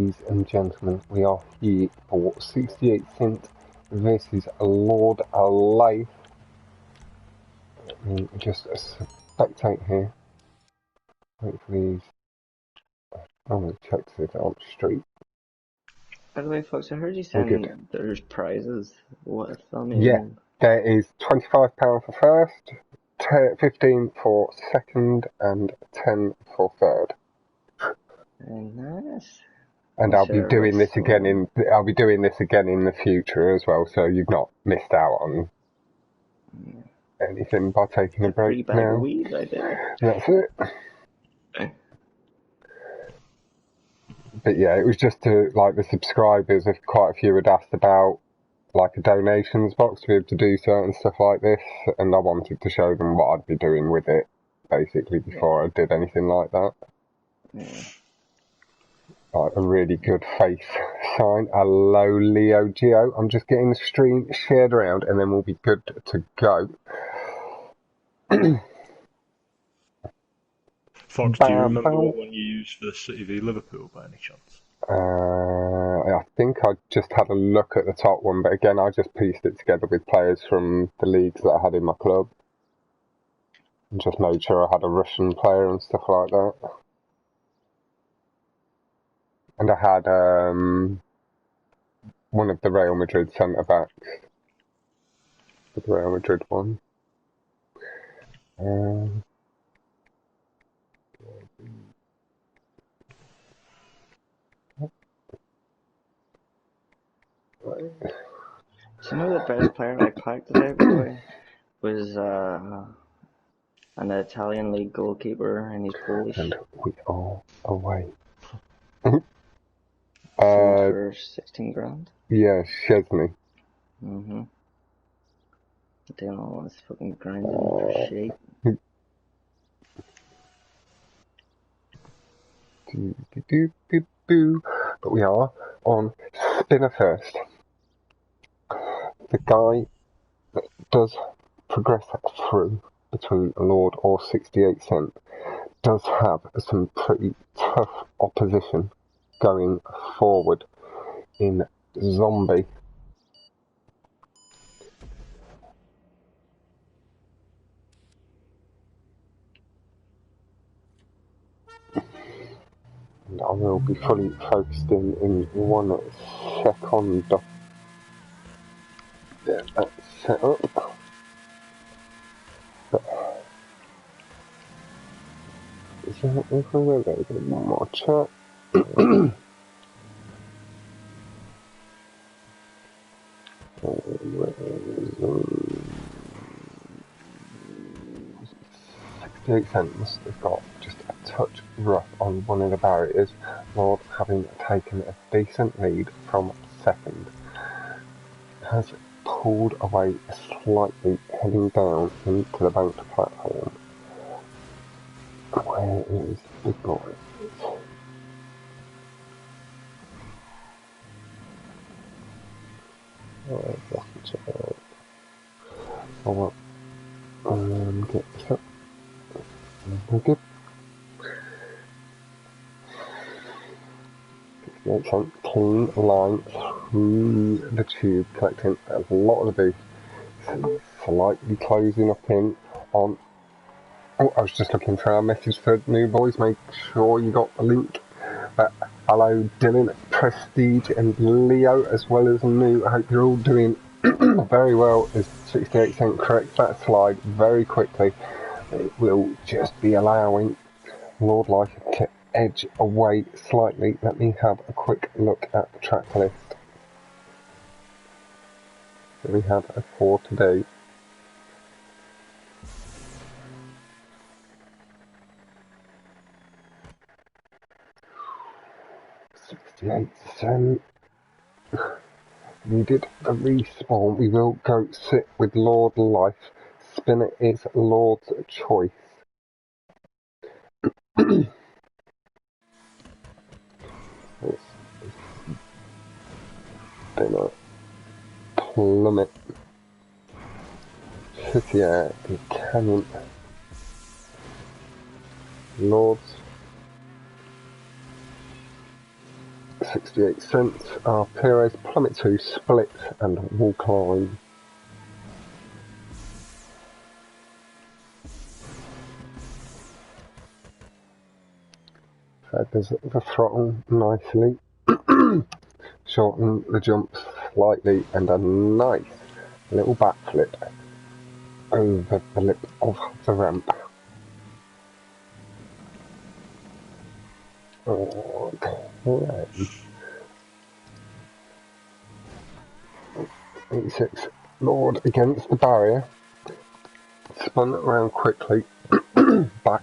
Ladies and gentlemen, we are here for 68 Cent versus LxrdLife. Let me just spectate here. Hopefully, I'm going to check to see if they're on the street. By the way, folks, I heard you saying there's prizes. What if I mean? Yeah, there is £25 for first, 15 for second, and 10 for third. Very nice. And I'll be doing this again in the future as well, so you've not missed out on anything by taking a break now. Free bag of weed right there. That's it. But yeah, it was just to, like, the subscribers, if quite a few had asked about, like, a donations box to be able to do certain stuff like this, and I wanted to show them what I'd be doing with it, basically, before I did anything like that. Yeah. Like a really good face sign. Hello, Leo Geo. I'm just getting the stream shared around, and then we'll be good to go. Fox, do you remember what one you used for the City v Liverpool by any chance? I think I just had a look at the top one, but again, I just pieced it together with players from the leagues that I had in my club. And just made sure I had a Russian player and stuff like that. And I had one of the Real Madrid centre-backs. The Real Madrid one. So, you know, the best player I packed today, by the way, was an Italian league goalkeeper, and he's Polish. And we are away. For 16 grand. Yeah, Chesney. Mm-hmm. Doing all this fucking grinding for shape. But we are on spinner first. The guy that does progress through between Lord or 68 Cent does have some pretty tough opposition going forward in Zombie. And I will be fully focused in 1 second. Yeah, that's set up. But is there everywhere there? There's one more chat. 68 Cent must have got just a touch rough on one of the barriers, Lord having taken a decent lead from second. Has pulled away slightly, heading down into the banked platform. Where is Big Boy? Oh, that's the chat. Oh, well, get this up. Good. 68 Cent clean line through the tube, collecting a lot of the boost. Slightly closing up in on. Oh, I was just looking for our message for new boys. Make sure you got the link. Hello, Dylan, Prestige, and Leo, as well as new. I hope you're all doing very well. As 68 Cent corrects that slide very quickly, it will just be allowing LxrdLife to edge away slightly. Let me have a quick look at the track list. So we have a 4 today. $68 needed a respawn. We will go sit with LxrdLife. Spinner is Lord's choice. Spinner plummet. Yeah, the cannon. Lord's 68 cents. Our Piros plummet to split and will climb. Feathers the throttle nicely. Shorten the jumps slightly and a nice little backflip over the lip of the ramp. Okay. 86 Lord against the barrier. Spun around quickly. Back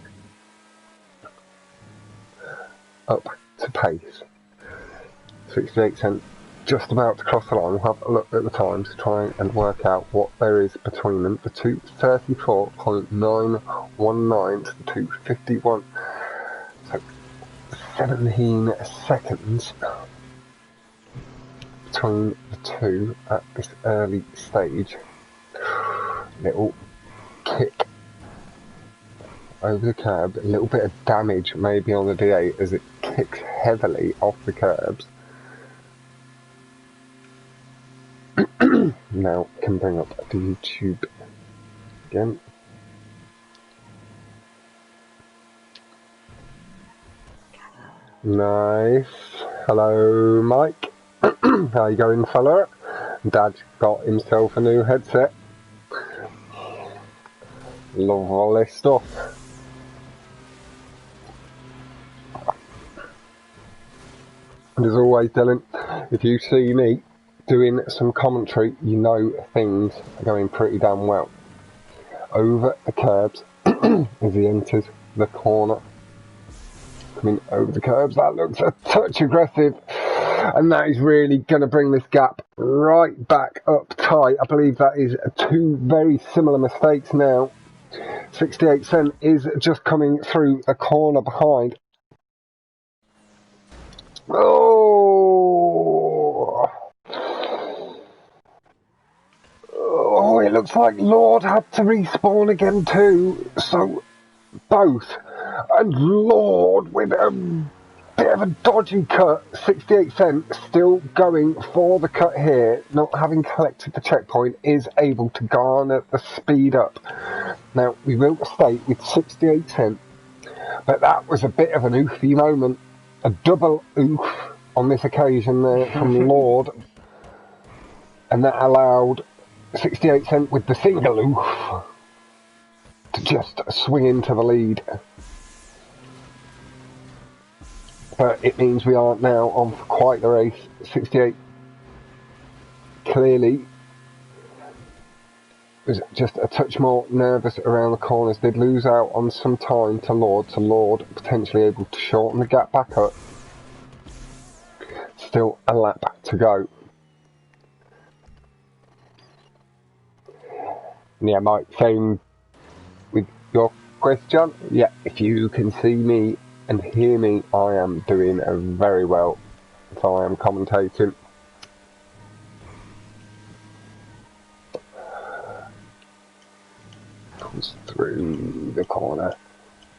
up to pace. 68 cents. Just about to cross the line. We'll have a look at the time to try and work out what there is between them. The 2:34.919 to the 2:51. So 17 seconds between the two at this early stage. Little kick over the curb. A little bit of damage maybe on the D8 as it kicks heavily off the curbs. Now can bring up the YouTube again. Nice. Hello, Mike. How you going, fella? Dad got himself a new headset. Lovely stuff. And as always, Dylan, if you see me doing some commentary, you know things are going pretty damn well. Over the curbs as he enters the corner. Coming over the curbs, that looks a touch aggressive. And that is really going to bring this gap right back up tight. I believe that is two very similar mistakes now. 68 cent is just coming through the corner behind. Oh, it looks like Lord had to respawn again too. So both. And Lord with a bit of a dodgy cut. 68 cent still going for the cut here. Not having collected the checkpoint is able to garner the speed up. Now we will stay with 68 cent. But that was a bit of an oofy moment. A double oof on this occasion there from Lord. And that allowed 68 cent with the single oof to just swing into the lead. But it means we are now on for quite the race. 68 clearly was just a touch more nervous around the corners. Did lose out on some time to Lord. So Lord potentially able to shorten the gap back up. Still a lap to go. Yeah, Mike, same with your question. Yeah, if you can see me and hear me, I am doing very well. So I am commentating. Comes through the corner.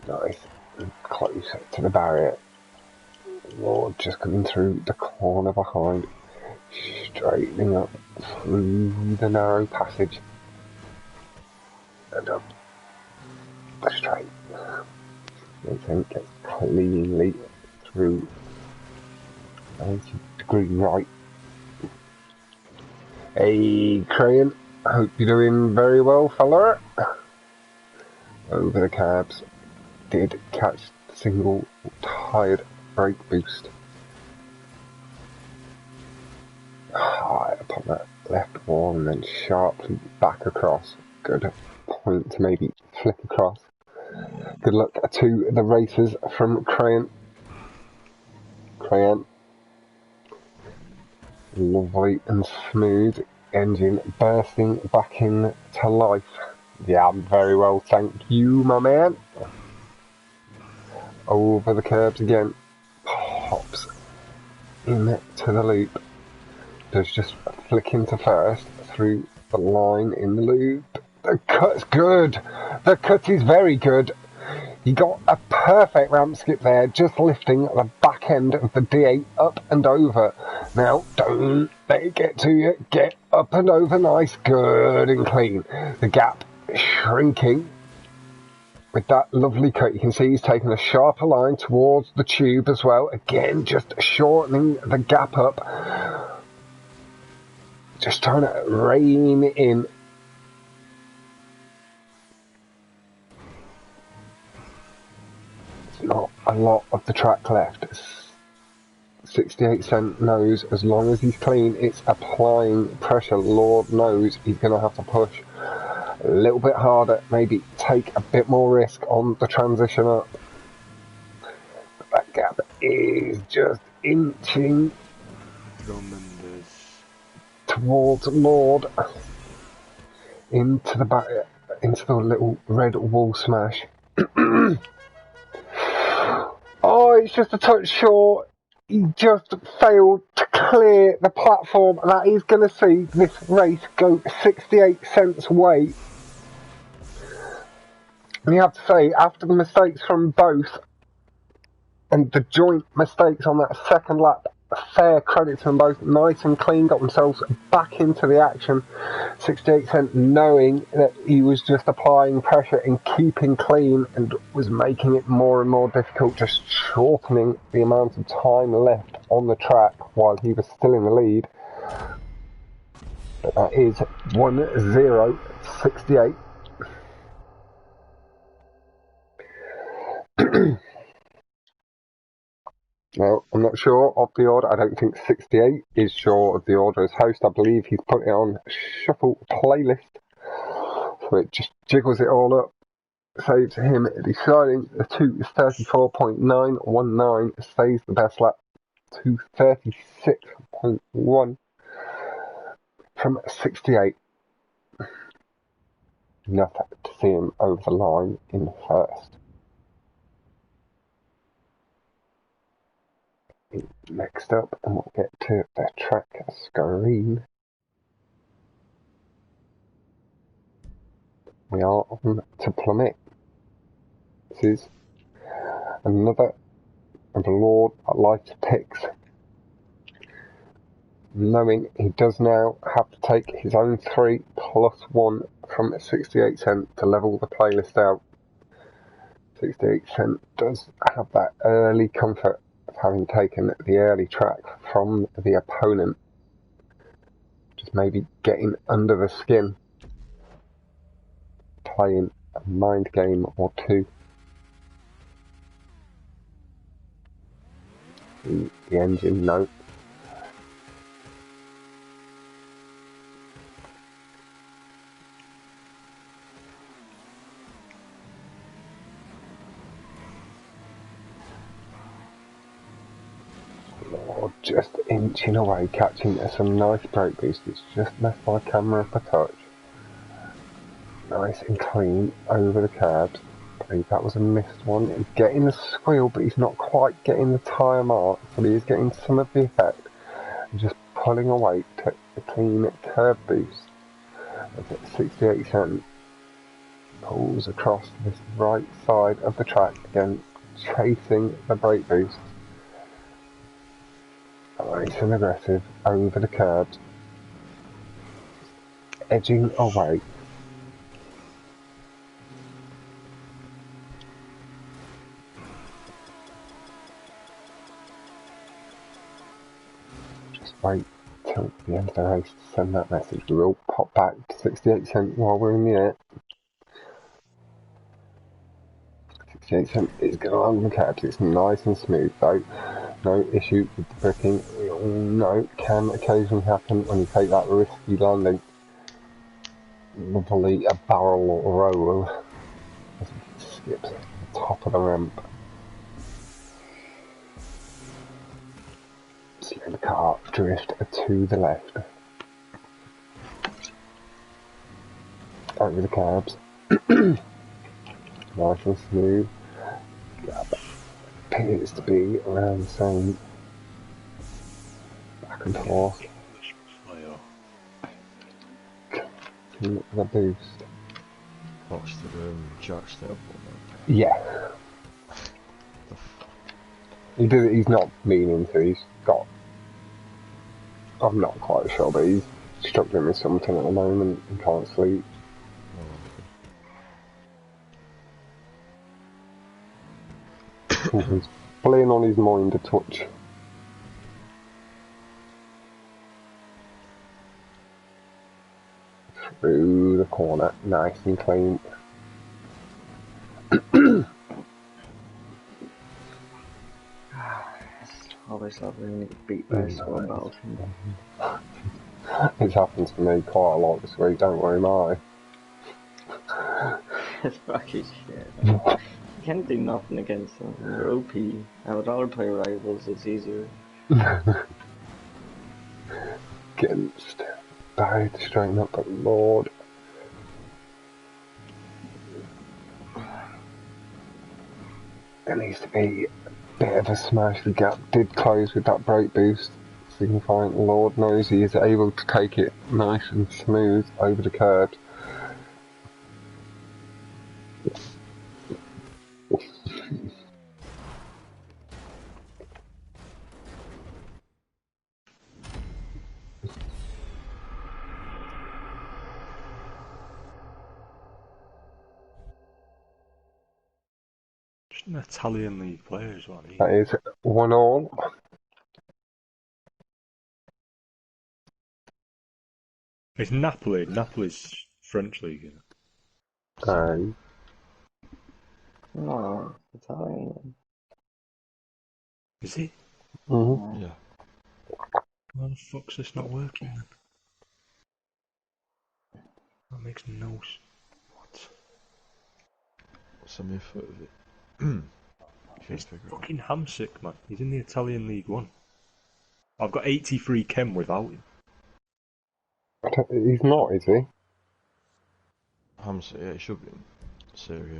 Nice. Close to the barrier. Lord just coming through the corner behind. Straightening up through the narrow passage. And up the straight. Then gets cleanly through 90-degree right. Hey, Crayon, hope you're doing very well, fella. Over the cabs, did catch the single tired brake boost. High upon that left wall and then sharply back across. Good point to maybe flick across. Good luck to the racers from Crayon. Crayon. Lovely and smooth. Engine bursting back into life. Yeah, I'm very well, thank you, my man. Over the curbs again. Pops into the loop. Does just flick into first through the line in the loop. The cut's good. The cut is very good. He got a perfect ramp skip there, just lifting the back back end of the D8 up and over. Now, don't let it get to you. Get up and over nice, good and clean. The gap shrinking. With that lovely cut, you can see he's taking a sharper line towards the tube as well. Again, just shortening the gap up. Just trying to rein in. There's not a lot of the track left. 68 cent knows as long as he's clean, it's applying pressure. Lord knows he's going to have to push a little bit harder, maybe take a bit more risk on the transition up. But that gap is just inching towards Lord into the back, into the little red wall smash. Oh, it's just a touch short. He just failed to clear the platform. That is going to see this race go 68 cents way. And you have to say, after the mistakes from both, and the joint mistakes on that second lap, fair credit to them both, nice and clean, got themselves back into the action. 68 cent knowing that he was just applying pressure and keeping clean and was making it more and more difficult, just shortening the amount of time left on the track while he was still in the lead. But that is 1-0-68. Well, I'm not sure of the order. I don't think 68 is sure of the order as host. I believe he's put it on shuffle playlist. So it just jiggles it all up. Saves him deciding the 2:34.919 stays the best lap. 2:36.1 from 68. Enough to see him over the line in first. Next up, and we'll get to the track screen. We are on to Plummet. This is another of the LxrdLife picks. Knowing he does now have to take his own 3 plus 1 from 68 cent to level the playlist out. 68 cent does have that early comfort of having taken the early track from the opponent. Just maybe getting under the skin. Playing a mind game or two. The engine note. Just inching away, catching some nice brake boost. It's just left my camera up a touch. Nice and clean over the curbs. I believe that was a missed one. He's getting the squeal, but he's not quite getting the tyre mark, but he is getting some of the effect. And just pulling away to the clean curb boost. 68 cent pulls across this right side of the track again, chasing the brake boost. Nice and aggressive over the curbs, edging away. Just wait till the end of the race to send that message. We will pop back to 68 cent while we're in the air. 68 cent is going along the curbs. It's nice and smooth though. No issue with the bricking. We all know it can occasionally happen when you take that risky landing. Lovely a barrel roll as it skips the top of the ramp. See the car drift to the left. Over the curbs. Nice and smooth. Appears to be around the same back and forth. The boost. What's the jack step one? Yeah. He's not meaning to. He's got. I'm not quite sure, but he's struggling with something at the moment. He can't sleep. He's playing on his mind a touch. Through the corner, nice and clean. Always lovely when you get beat by a squad battle team. It's happened to me quite a lot this week, don't worry, mate. It's fucking shit. You can't do nothing against them. They're OP. I would rather play rivals, it's easier. Against died to straighten up, but Lord. There needs to be a bit of a smash. The gap did close with that brake boost. So you can find, Lord knows he is able to take it nice and smooth over the curb. Just an Italian league player as well. That is 1-1. It's Napoli. Napoli's French league, isn't it? No, it's Italian. Is it? Mm-hmm. Yeah. Why the fuck's this not working then? That makes no sense. What? Send me a foot of it. It's fucking Hamsik, man. He's in the Italian League 1. I've got 83 chem without him. He's not, is he? Hamza, yeah, he should be in Serie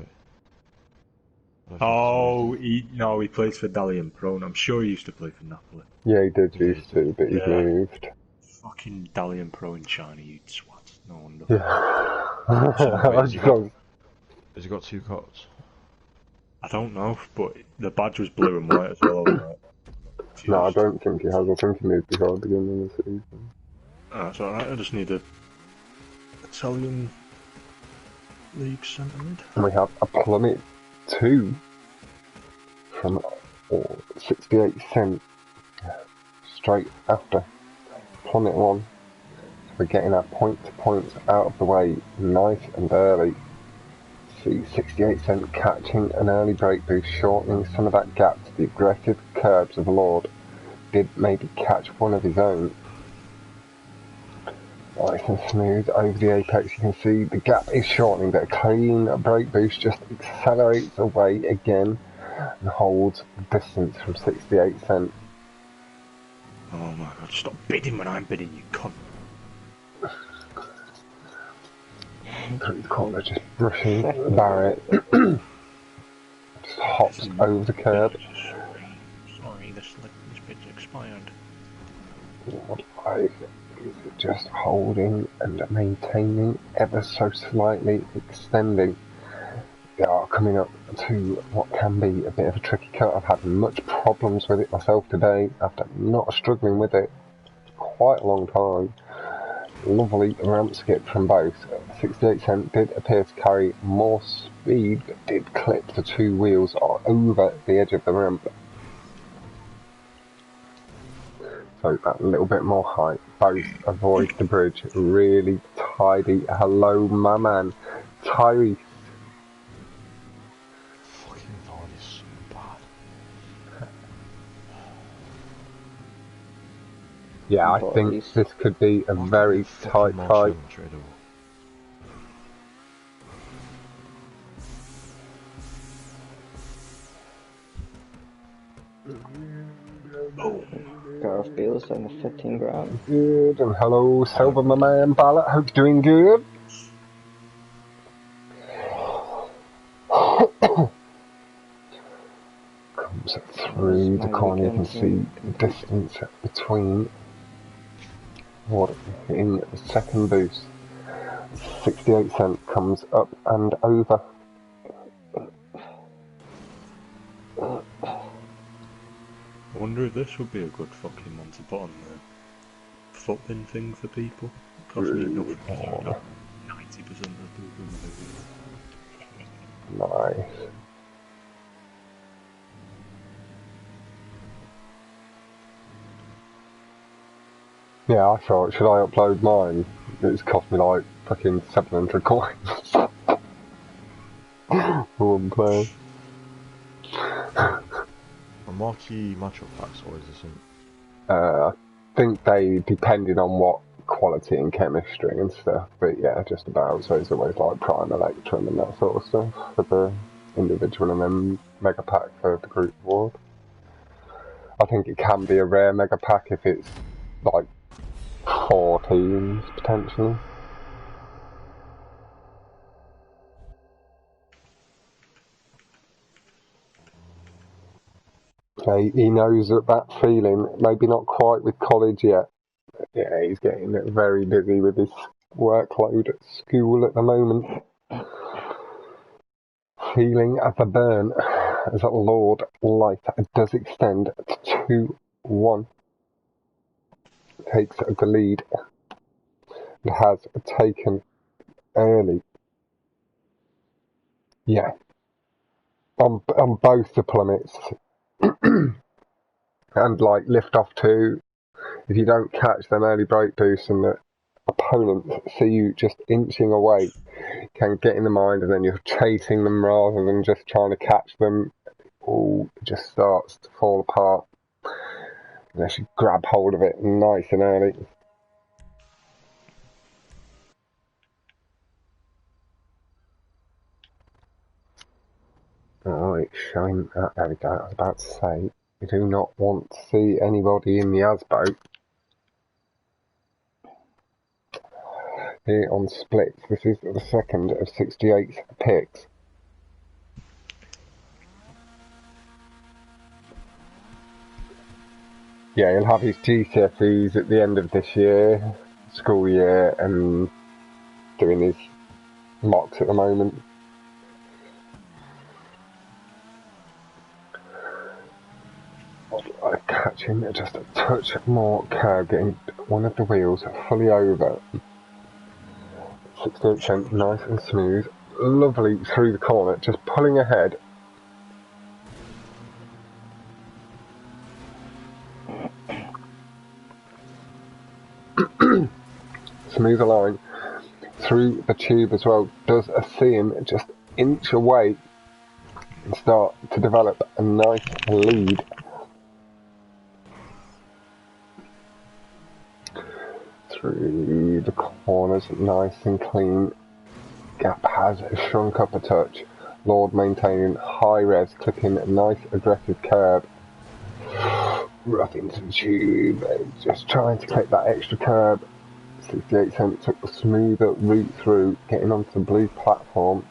A. Oh, he plays for Dalian Pro, and I'm sure he used to play for Napoli. Yeah, he did used to, but he's moved. Fucking Dalian Pro in China, you swat. No wonder. Yeah. Has he got 2 cots? I don't know, but the badge was blue and white as well. Right? No, I don't think he has. I think he moved before the beginning of the season. That's alright, I just need a Italian League centre mid. And we have a Plummet 2 from 68 cent straight after Plummet 1. So we're getting our point-to-points out of the way nice and early. See 68 cent catching an early brake boost, shortening some of that gap to the aggressive curbs of Lord. Did maybe catch one of his own. Nice and smooth over the apex. You can see the gap is shortening, but a clean brake boost just accelerates away again and holds the distance from 68 cent. Oh my god, stop bidding when I'm bidding, you cunt. Through the corner, just brushing Barrett. Just hops over the curb. Sorry, this bit's expired. What is just holding and maintaining, ever so slightly extending. They are coming up to what can be a bit of a tricky cut. I've had much problems with it myself today after not struggling with it for quite a long time. Lovely ramp skip from both. 68 cent did appear to carry more speed, but did clip the 2 wheels over the edge of the ramp. So that little bit more height. Both avoid the bridge. Really tidy. Hello, my man. Tyrese. Fucking Lord is so bad. Yeah, I think this could be a very tight fight. Gareth Bale's down to 15 grand. Good, and hello, Silver, my man, Ballot. Hope you're doing good. Comes through the corner, you can see the distance between what hitting the second boost. 68 cent comes up and over. I wonder if this would be a good fucking one to put on the footbin thing for people. It costs me nothing. So not 90% of people in the video. Nice. Yeah, I thought, should I upload mine? It's cost me like fucking 700 coins. For one player. A marquee matchup packs, or is this some? I think they, depending on what quality and chemistry and stuff, but yeah, just about. So it's always like Prime Electrum and that sort of stuff for the individual, and then Mega Pack for the group award. I think it can be a rare Mega Pack if it's like 4 teams potentially. He knows that feeling, maybe not quite with college yet. Yeah, he's getting very busy with his workload at school at the moment. Feeling the burn as LxrdLife does extend to 2-1. Takes the lead and has taken early. Yeah. On both the plummets. And like lift off too. If you don't catch them early brake boosts and the opponents see you just inching away, can get in the mind, and then you're chasing them rather than just trying to catch them. All just starts to fall apart unless you grab hold of it nice and early. Oh, it's showing. There we go. I was about to say, we do not want to see anybody in the ASBO. Here on splits, this is the second of 68 picks. Yeah, he'll have his GCSEs at the end of this year, school year, and doing his mocks at the moment. Catching just a touch more curve, getting one of the wheels fully over. 68%, nice and smooth, lovely through the corner, just pulling ahead. Smooth line through the tube as well. Does see him just inch away and start to develop a nice lead. Through the corners, nice and clean. Gap has shrunk up a touch. Lord maintaining high revs, clipping a nice aggressive curb. Rough into the tube, just trying to clip that extra curb. 68 cent took the smoother route through, getting onto the blue platform.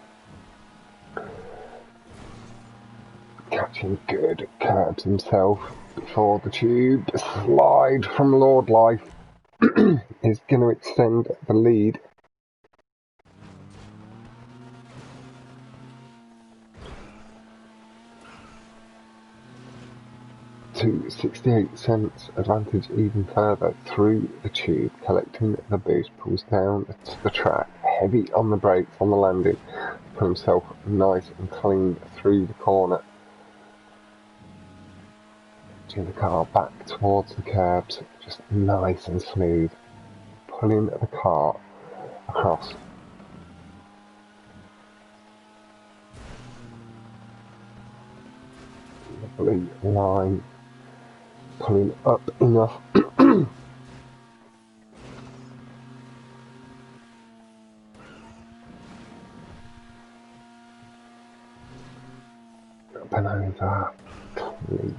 Catching good curbs himself before the tube. Slide from LxrdLife is going to extend the lead. To 68 cents, advantage even further through the tube, collecting the boost, pulls down the track, heavy on the brakes on the landing, put himself nice and clean through the corner. Getting the car back towards the curbs, just nice and smooth, pulling the car across. Lovely line. Pulling up enough. Up and over. Clean.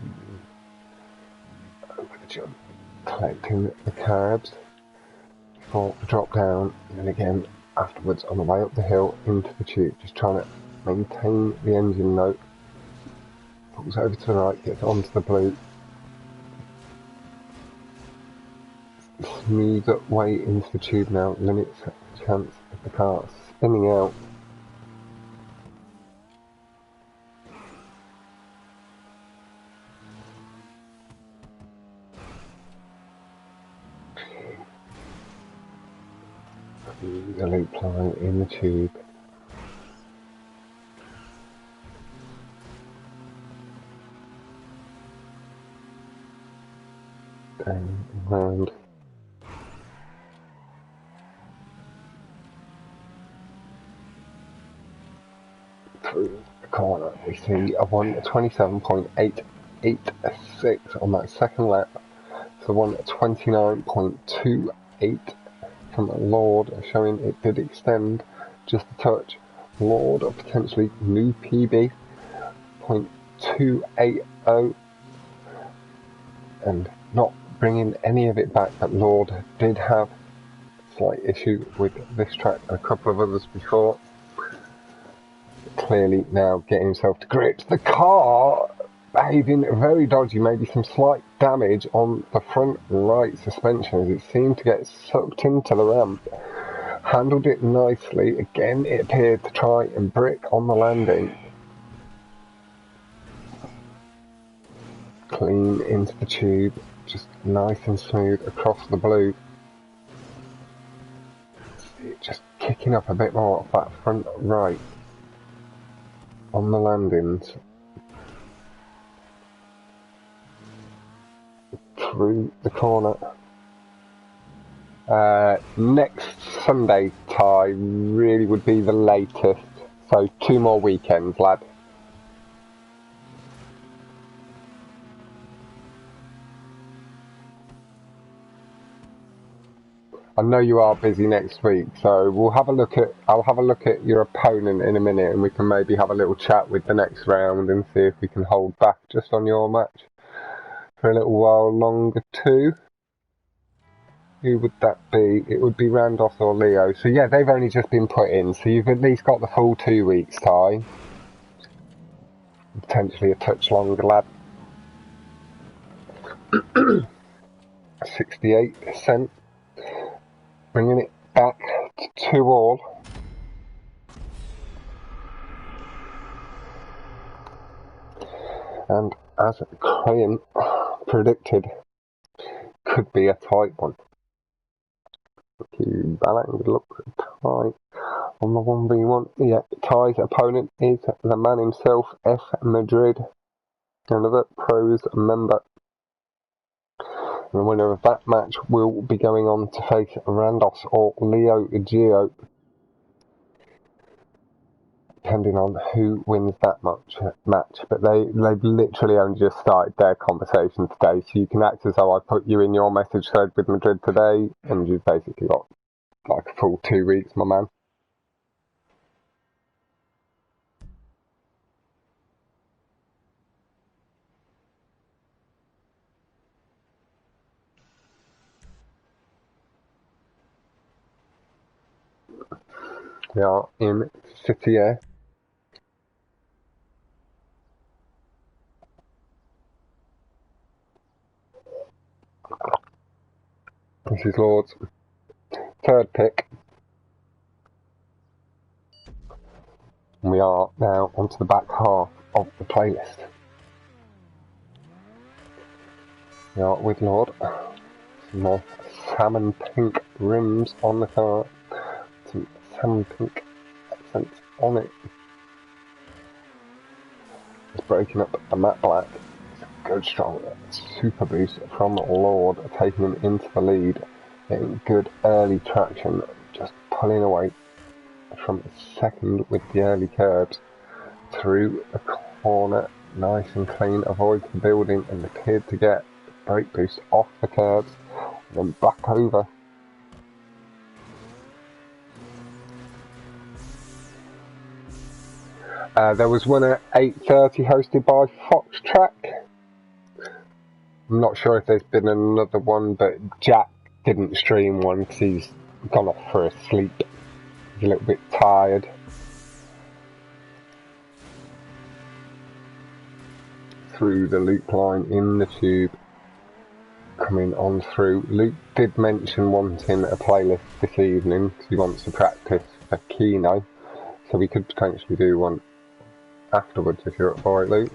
Over the jump. Collecting the curbs before the drop down, and then again afterwards on the way up the hill into the tube. Just trying to maintain the engine note. Pulls over to the right, gets onto the blue. Smooth way into the tube now, limits the chance of the car spinning out. through the loop line in the tube. Down and round. Through the corner, we see a 1:27.886 on that second lap. So 1:29.28 from Lord, showing it did extend just a touch. Lord, potentially new PB, 0.280, and not bringing any of it back, but Lord did have a slight issue with this track and a couple of others before. Clearly now getting himself to grips. The car behaving very dodgy, maybe some slight damage on the front right suspension as it seemed to get sucked into the ramp. Handled it nicely. Again, it appeared to try and brick on the landing. Clean into the tube, just nice and smooth across the blue. Just kicking up a bit more off that front right on the landings. Through the corner. Next Sunday tie really would be the latest, so 2 more weekends, lad. I know you are busy next week, so I'll have a look at your opponent in a minute, and we can maybe have a little chat with the next round and see if we can hold back just on your match for a little while longer too. Who would that be? It would be Randolph or Leo. So yeah, they've only just been put in, so you've at least got the full 2 weeks tie. Potentially a touch longer, lad. 68%. Bringing it back to 2-all. And as Graham predicted, could be a tight one. Ballang look tight on the 1v1. Yeah, Ty's opponent is the man himself, F. Madrid, another pros member. And the winner of that match will be going on to face Randos or Leo Gio, depending on who wins that match. But they've literally only just started their conversation today, so you can act as though I put you in your message thread with Madrid today, and you've basically got like a full 2 weeks, my man. We are in City Air. This is Lord's third pick. And we are now onto the back half of the playlist. We are with Lord. Some more salmon pink rims on the car. Some salmon pink accents on it. It's breaking up a matte black. It's a good strong super boost from Lord, taking him into the lead. Getting good early traction, just pulling away from second with the early curbs. Through the corner, nice and clean, avoids the building and appeared to get brake boost off the curbs and then back over. There was one at 8:30 hosted by Fox Track. I'm not sure if there's been another one, but Jack didn't stream one because he's gone off for a sleep. He's a little bit tired. Through the loop line in the tube, coming on through. Luke did mention wanting a playlist this evening because he wants to practice for Keno, so we could potentially do one afterwards if you're up for it, Luke.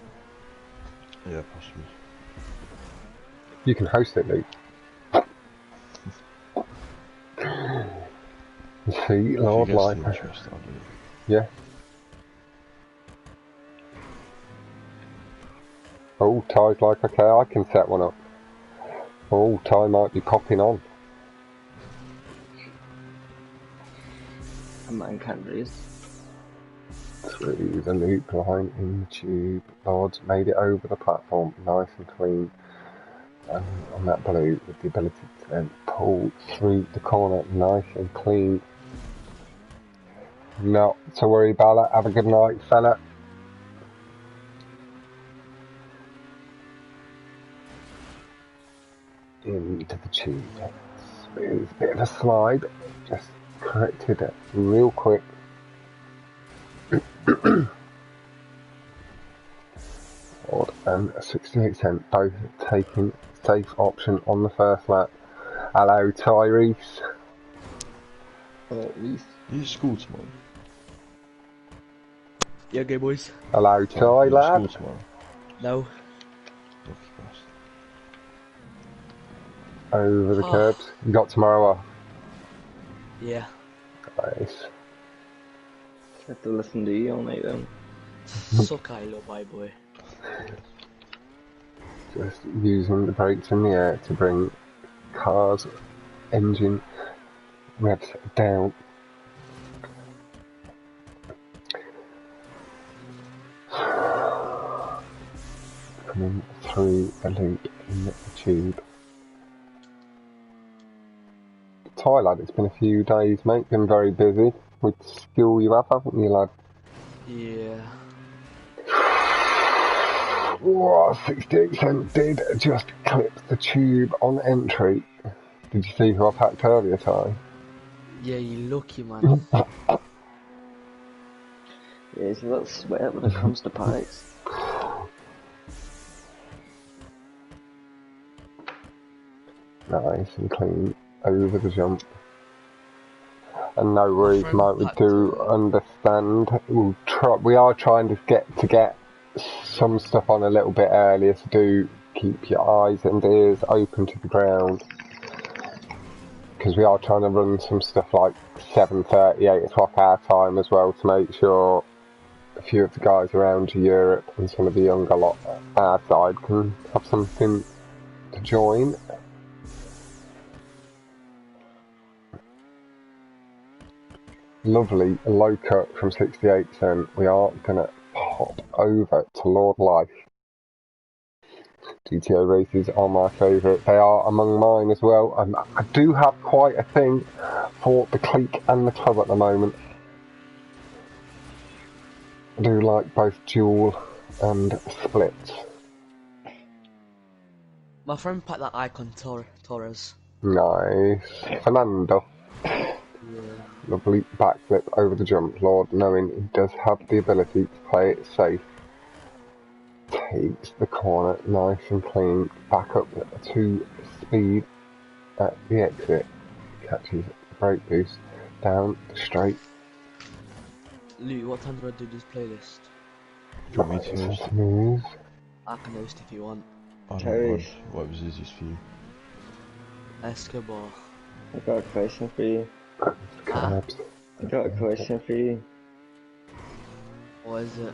Yeah, possibly. You can host it, Luke. See, If Lord you get Life. the interest, I'll do it. Yeah. Oh, Ty's like, okay, I can set one up. Oh, Ty might be popping on. A man can't race. Through the loop line in the tube. Lords made it over the platform, nice and clean. And on that blue, with the ability to then pull through the corner, nice and clean. Not to worry about it. Have a good night, fella. Into the tube. Smooth bit of a slide. Just corrected it real quick. And 68 cent both taking safe option on the first lap. Hello, Tyrese. Hello, Reese. You at school tomorrow? Yeah, okay, boys. Hello, Ty, You at school lad. tomorrow? No. Lucky bastard. Over the curbs. You got tomorrow off. Yeah. Nice. Have to listen to you all night then. Suck I love my boy. Just using the brakes in the air to bring car's engine revs down. Coming through the loop in the tube. Ty, lad, it's been a few days, mate. Been very busy with school you have, haven't you, lad? Yeah. Whoa, 68 cent did just clip the tube on entry. Did you see who I packed earlier, Ty? Yeah, you lucky man. Yeah, he's a little sweat when it comes to packs. Nice and clean over the jump. And no worries, friend mate. We packed, do understand. We are trying to get some stuff on a little bit earlier, so do keep your eyes and ears open to the ground. Because we are trying to run some stuff like 7:30, 8 o'clock our time as well, to make sure a few of the guys around Europe and some of the younger lot our side can have something to join. Lovely low cut from 68 cent. We are going to pop over to LxrdLife. GTO races are my favourite. They are among mine as well. I do have quite a thing for the clique and the club at the moment. I do like both dual and splits. My friend packed that Icon Torres. Nice. Fernando. Yeah. Lovely backflip over the jump. Lord, knowing he does have the ability to play it safe. Takes the corner nice and clean. Back up to speed at the exit. Catches the brake boost. Down the straight. Luke, what time do I do this playlist? Do you want me to Nice and host? smooth. I can host if you want. I don't Terry's. mind. What was easiest for you? Escobar. I got a question for you. Cabs. I got a question for you. What is it?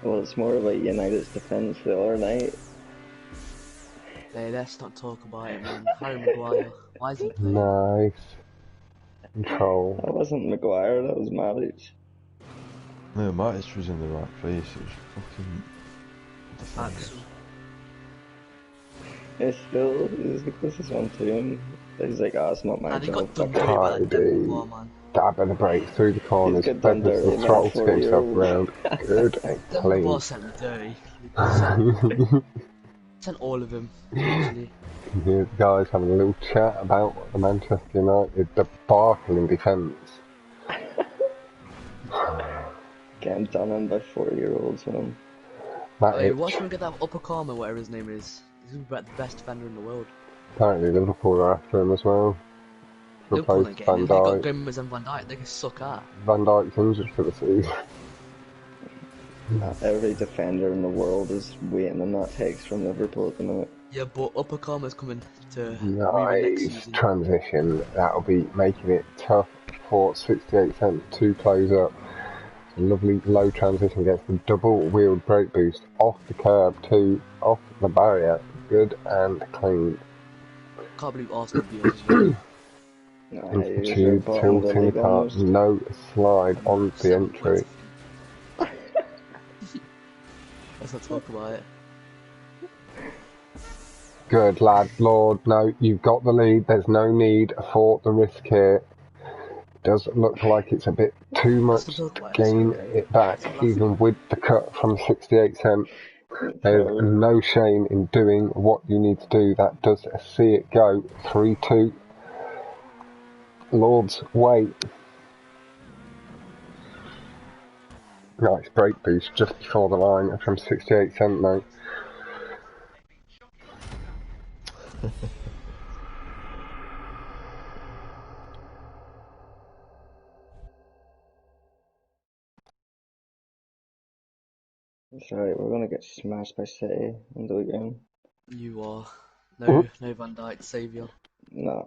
Well, it's more about United's defence the other night. Hey, let's not talk about it, man. Harry Maguire. Why is he playing? Nice. Control. That wasn't Maguire, that was Matic. No, Matic was in the right place. It was fucking defender. Axel. It's still, he's the closest one to him. He's like, oh, it's not my And he job. got done fuck dirty it." by that Tidy. devil before, man. Dab of the brakes through the corners. He's got done Feathers dirty, the throttle man, to get himself 40-year-old. around. Good and Devil clean. before sent me dirty. Sent all of them, actually. You hear the guys having a little chat about the Manchester United debacle in defence. Getting done in by 40-year-olds, man. Hey, Matic, watch him get that upper Karma, whatever his name is. He's the best defender in the world. apparently Liverpool are after him as well. Liverpool Replace ain't getting Van him. They got Dijk. Gomez and Van Dijk. They can suck at. Van Dijk's injured for the season. Every defender in the world is waiting on that text from Liverpool at the minute. Yeah, but upper Karma's coming to Riva next Nice season. transition. That'll be making it tough for 68 cent to close up. Lovely low transition, gets the double wheeled brake boost off the curb to off the barrier. Good and clean. Can't believe Arsenal beat us as well. Into the tube, tilting the car, no slide on the 7 entry. points. Let's not talk about it. Good lad, Lord. No, you've got the lead. There's no need for the risk here. Does look like it's a bit too much to gain it back, even with the cut from 68 cent. There's no shame in doing what you need to do. That does see it go 3-2. Lord's way. Nice brake boost just before the line from 68 cent, mate. Sorry, we're gonna get smashed by City in the weekend. You are. No Van Dijk, saviour. No.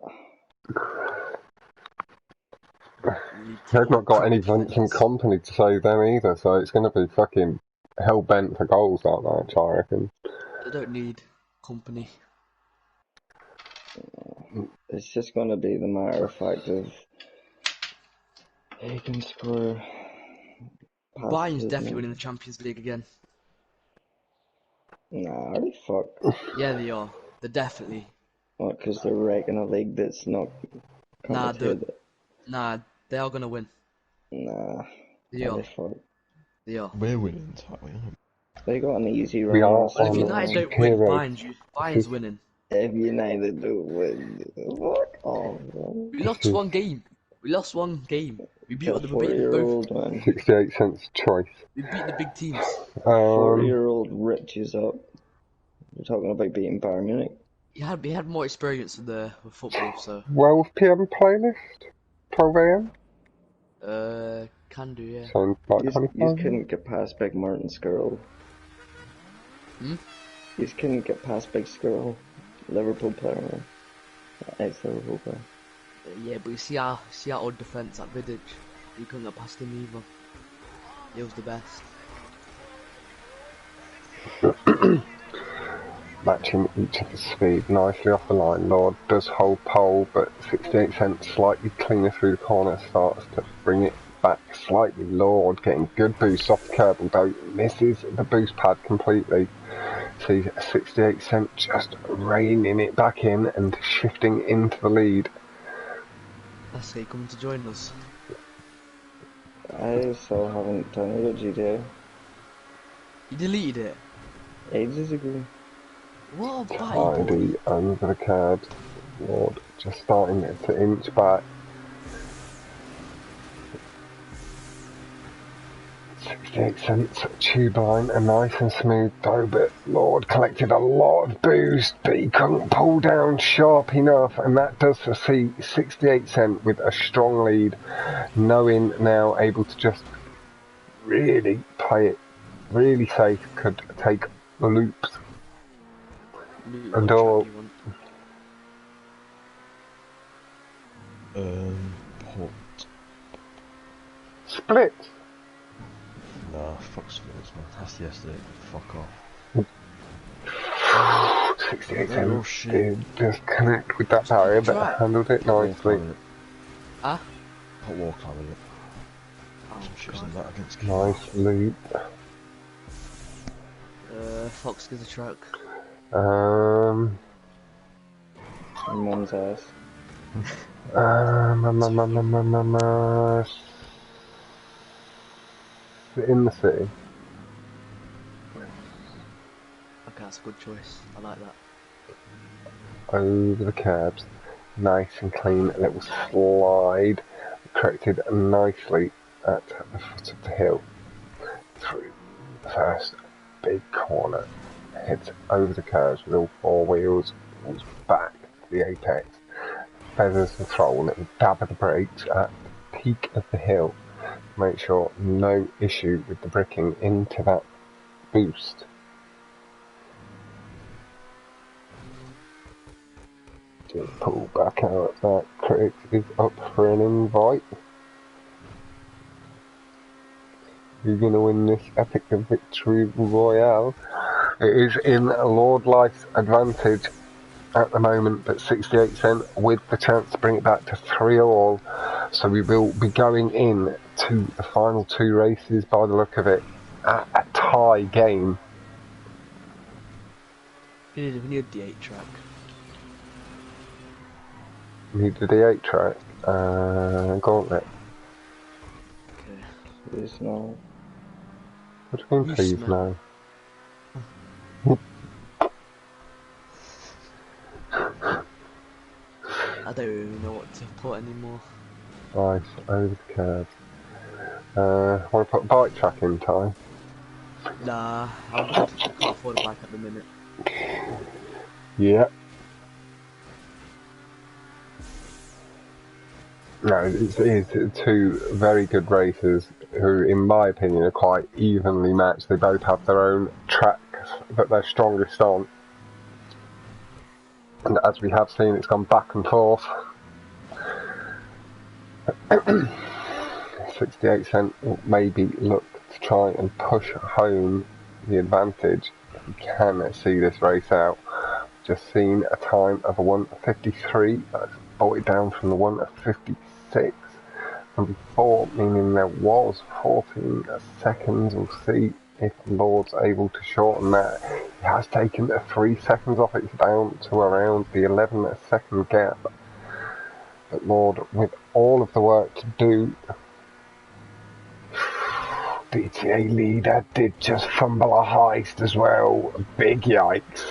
They've not got any Vincent Company to save them either, so it's going to be fucking hell-bent for goals, that match, I reckon. They don't need company. It's just gonna be the matter of fact of he can score. Bayern's definitely winning the Champions League again. Nah, they fuck. Yeah, they are. They're definitely. What, because they're wrecking a league that's not commentated? Nah, they are gonna win. Nah. They are. They fuck. They are. We're winning, aren't we? They got an easy run. We are last Well, if on United don't Hero. win, Bayern's winning. If United do win, fuck off, man. We lost one game. We beat To a the we beat them 40-year-old both. man. 68 cents choice. We beat the big teams. 40-year-old riches up. You're talking about beating Bayern Munich. He had more experience with football, so 12 PM playlist? 12 AM? can do, yeah. Sounds like You 25. couldn't get past Big Martin Skirl. Hmm? You couldn't get past Big Skirl. Liverpool player, man. Ex-Liverpool player. Yeah, but you see our odd defence at Vidic. You couldn't get past him either. He was the best. Matching each other's speed nicely off the line. Lord does hold pole, but 68 cents slightly cleaner through the corner, starts to bring it back slightly. Lord getting good boost off the curb, although misses the boost pad completely. See 68 cent just reining it back in and shifting into the lead. That's it, coming to join us. I still haven't downloaded GTA. You deleted it. Ages ago. What a bite, boy. Tidy over the curbs. Lord just starting to inch back. 68 cents tube line, and nice and smooth though, but Lord collected a lot of boost, but he couldn't pull down sharp enough, and that does see 68 cent with a strong lead, knowing now able to just really play it really safe, could take the loops. And all Port. split. Nah, fuck splits, man. That's yesterday. Fuck off. 68 Oh, cents shit. did just connect with that barrier, but handled it nicely. Ah? Hot wall climbing it. Oh, Some shit's God. in that against Nice loop. Fox gives a truck. Mum's ass. In the city. Okay, that's a good choice. I like that. Over the curbs. Nice and clean. A little slide. Corrected nicely at the foot of the hill. Through the first big corner. Heads over the curbs with all four wheels. Pulls back to the apex. Feathers the throttle and dab of the brakes at the peak of the hill. Make sure no issue with the bricking into that boost. Just pull back out. That critic is up for an invite. You're going to win this epic victory royale. It is in LxrdLife's advantage at the moment, but 68 cent with the chance to bring it back to 3-all. So we will be going in to the final two races by the look of it at a tie game. We need the 8 track. Need the D8 track. Gauntlet. Okay. Please no. What do you mean, You please, smell. no? I don't even know what to put anymore. Nice, over the curve. Want to put a bike track in, Ty? Nah, I'm good. I can't afford a bike at the minute. Yeah. No, it is two very good racers who, in my opinion, are quite evenly matched. They both have their own tracks that they're strongest on. And as we have seen, it's gone back and forth. 68 cent will maybe look to try and push home the advantage if we can see this race out. Just seen a time of a 1:53. That's brought it down from the 1:56 from before, meaning there was 14 seconds. We'll see if Lord's able to shorten that. He has taken 3 seconds off. It's down to around the 11-second gap. But Lord, with all of the work to do, DTA leader did just fumble a heist as well. Big yikes.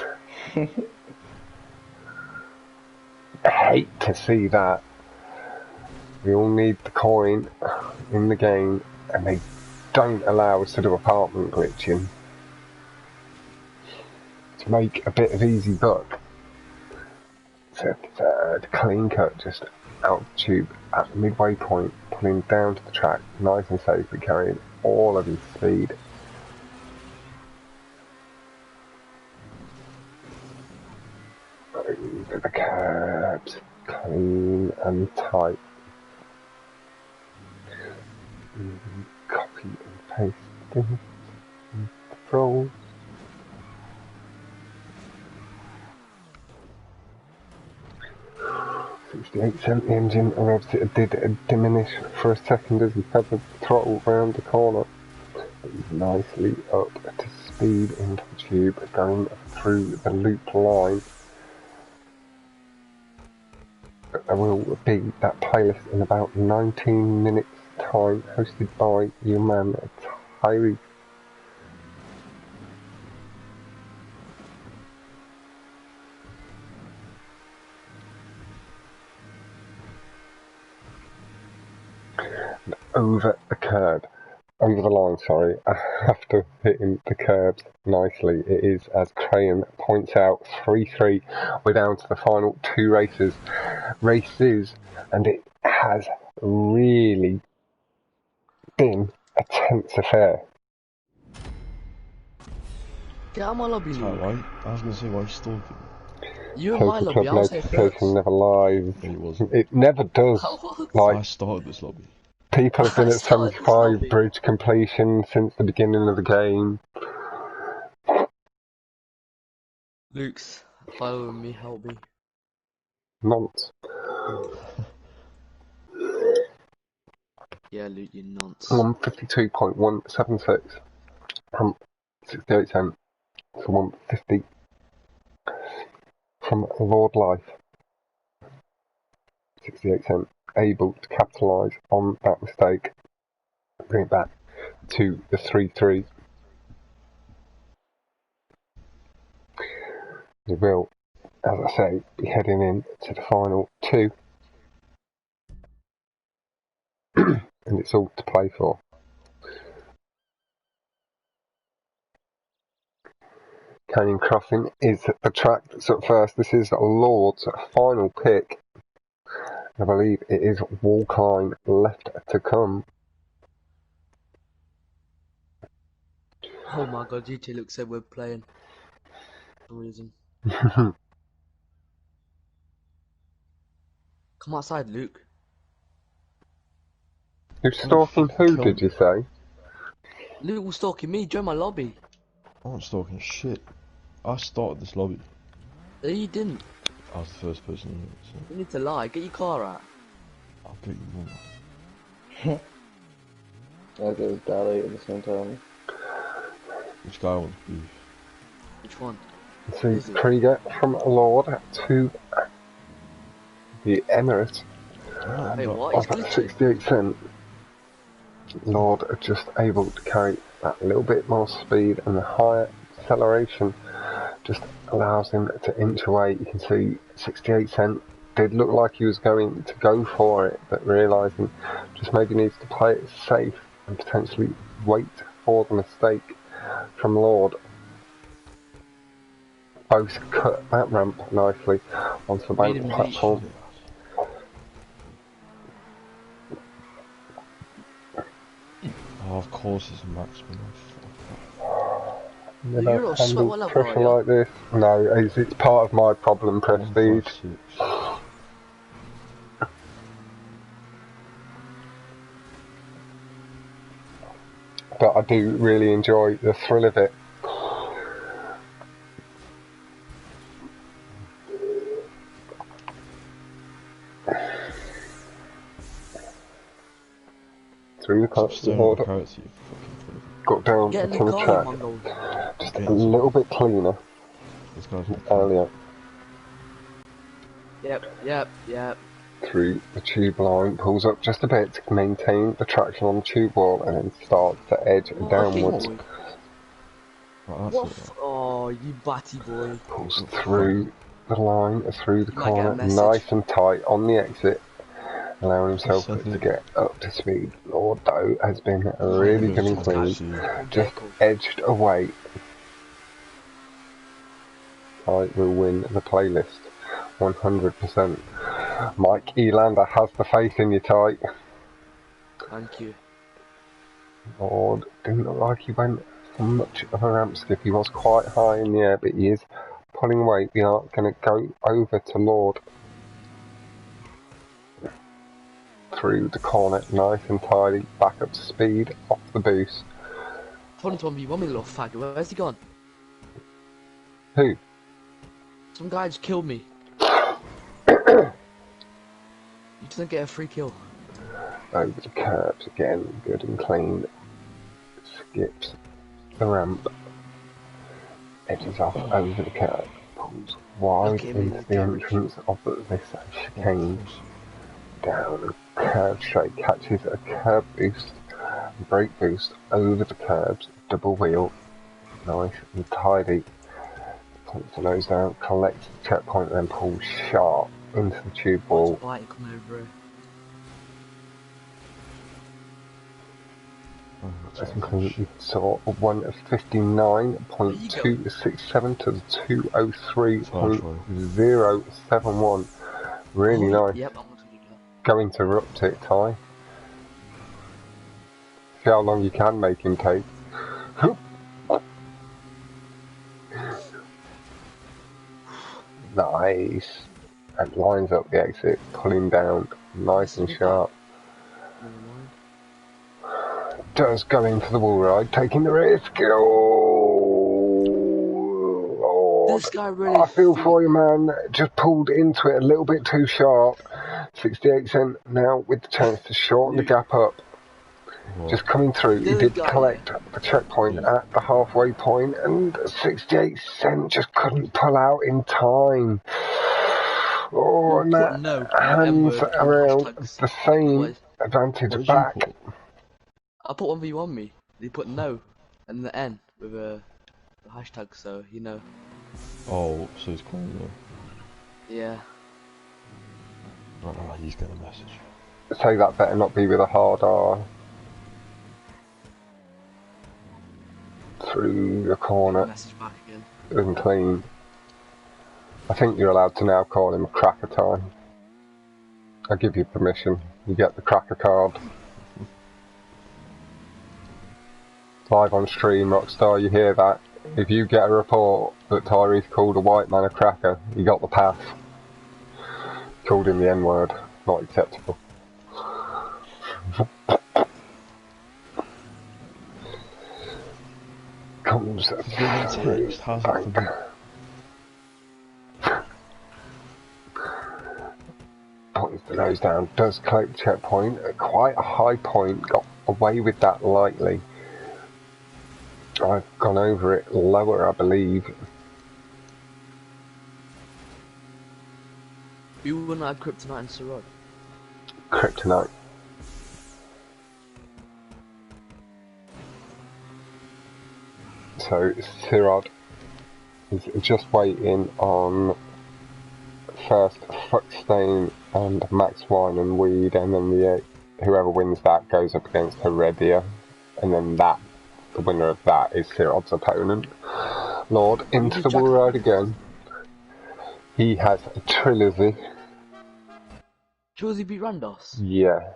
I hate to see that. We all need the coin in the game, and they don't allow us to do apartment glitching to make a bit of easy buck. So third, clean cut, just out tube at the midway point, pulling down to the track, nice and safely carrying all of his speed. Over the curbs, clean and tight. Copy and paste things into the roll. $0.68 the engine revs. It did diminish for a second as he fed the throttle round the corner. But he's nicely up to speed into the tube, going through the loop line. But there will be that playlist in about 19 minutes time, hosted by your man Tyree. Over the curb, over the line, sorry, after hitting the curbs nicely. It is, as Crayon points out, 3-3. We're down to the final two races, and it has really been a tense affair. Get out of my lobby, Sorry, Luke. why? I was going to say, why are you stalking? You in my Total lobby, club I'll say notification first. never lies. No, it wasn't. It never does. What? Like, I started this lobby. people have been I at started this 75 lobby. bridge completion since the beginning of the game. Luke's following me, help me. Nonce. Yeah, Luke, you nonce. 152.176 from 68 cent to 150 from LxrdLife. 68 cent able to capitalise on that mistake, bring it back to the 3-3. We will, as I say, be heading in to the final two, and it's all to play for. Canyon Crossing is the track that's up first. This is Lord's final pick. I believe it is wall climb left to come. Oh my god, you two look so we're playing. For some reason. Come outside, Luke. Who's stalking who, did you say? Luke was stalking me, join my lobby. I wasn't stalking shit. I started this lobby. No, you didn't. I was the first person in it, so You need to lie, get your car out. I'll get you more. I go Dally at the same time. Which guy wants beef? Which one? See, Krieger from Lord to the Emirates Wait, what? of He's glitching. 68 cent. Lord are just able to carry that little bit more speed, and the higher acceleration just allows him to inch away. You can see 68 cent did look like he was going to go for it, but realising just maybe needs to play it safe and potentially wait for the mistake from Lord. Both cut that ramp nicely onto the bank platform. Oh, of course it's a maximum. You You're don't not sweat, handle what level pressure are you? like this. No, it's part of my problem, Prestige. 156. But I do really enjoy the thrill of it. Through the Staring board, at carrots, you fucking prick. got down Get in to the the car, track, Mongo. just a little bit cleaner This guy's not earlier. Yep. Through the tube line, pulls up just a bit to maintain the traction on the tube wall, and then starts to edge What downwards. boy? Right, What? that's it. Oh, you batty boy. Pulls through the line, through the You might get a corner, message. nice and tight on the exit, allowing himself said to it. get up to speed. Lord Doe has been Oh, really good getting job, clean, Steve. just edged away. I will win the playlist 100%. Mike Elander has the faith in you, Ty. Thank you. Lord didn't look like he went for much of a ramp skip. He was quite high in the air, but he is pulling away. We are going to go over to Lord. Through the corner, nice and tidy, back up to speed, off the boost. Told him to 1v1 me, little faggot. Where's he gone? Who? Some guy just killed me. You didn't get a free kill. Over the curbs again, good and clean. Skips the ramp. Edges off over the curb. Pulls wide Look at him in into his the garage. entrance of this chicane. Down, curve straight, catches a curb boost, brake boost over the curbs, double wheel, nice and tidy. Puts the nose down, collects the checkpoint, then pulls sharp into the tube wall. Light coming over here. As you saw, one of 59.267 to the 203.071. Really nice. Yep, I'm gonna do that. Going to erupt it, Ty. See how long you can make him take. Nice. And lines up the exit, pulling down, nice and sharp. Never mind. Does go in for the wall ride, taking the risk. Oh, Lord. This guy really. I feel for you, man. Just pulled into it a little bit too sharp. 68 cent now with the chance to shorten the gap up. What? Just coming through, he did collect the checkpoint at the halfway point, and 68 cent just couldn't pull out in time. Oh, and that hands around the same advantage back. I put 1v1 me. He put no and the N with a hashtag, so you know. Oh, so he's calling though. Yeah. Oh, he's got a message. Say that better not be with a hard R. Through the corner. Message back again. Good and clean. I think you're allowed to now call him a cracker time. I give you permission. You get the cracker card. Live on stream, Rockstar, you hear that? If you get a report that Tyrese called a white man a cracker, you got the pass. Called him the N-word. Not acceptable. comes Getting through text, how's the that for bank. Points the nose down, does collect the checkpoint at quite a high point, got away with that lightly. I've gone over it lower, I believe. Who wouldn't have Kryptonite and Sarod? Kryptonite. So Sirod is just waiting on first Fuckstain and Max Wine and Weed, and then whoever wins that goes up against Heredia, and then the winner of that is Sirod's opponent. Lord into the bull ride again. He has a trilogy. Josie beat Randos? Yeah,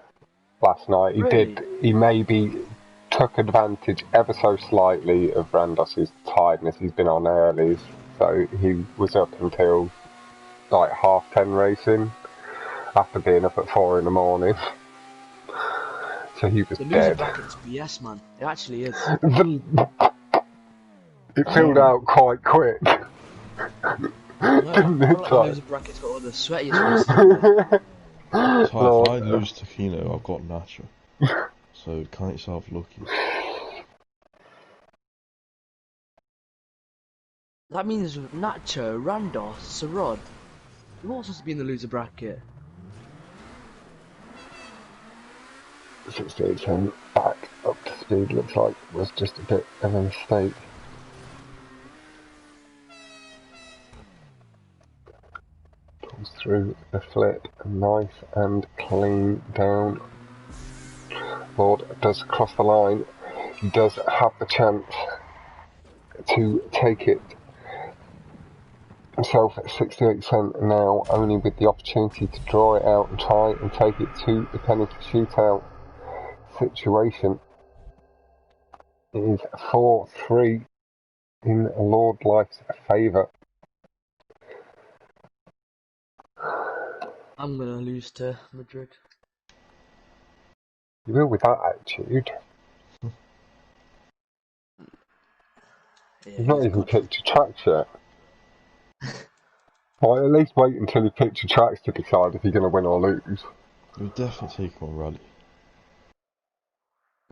last night he Really? did. He maybe took advantage ever so slightly of Randos's tiredness. He's been on early, so he was up until like 10:30 racing after being up at 4 in the morning. So he was The loser dead. bracket's BS, man. It actually is. It filled out quite quick. Didn't it? The loser bracket's got all the sweatiest races. So if I lose to Kino, I've got Nacho. So count yourself lucky. That means Nacho, Randos, Sarod. You're all supposed to be in the loser bracket. 68% back up to speed, looks like was just a bit of a mistake. Pulls through the flip, nice and clean down. Lord does cross the line. He does have the chance to take it himself at 68% now, only with the opportunity to draw it out and try and take it to the penalty shootout situation. It is 4-3 in LxrdLife's favour. I'm gonna lose to Madrid. You will with that attitude. Yeah, You've not even picked your tracks yet. Well, at least wait until you pick your tracks to decide if you're going to win or lose. You'll definitely take on Rally.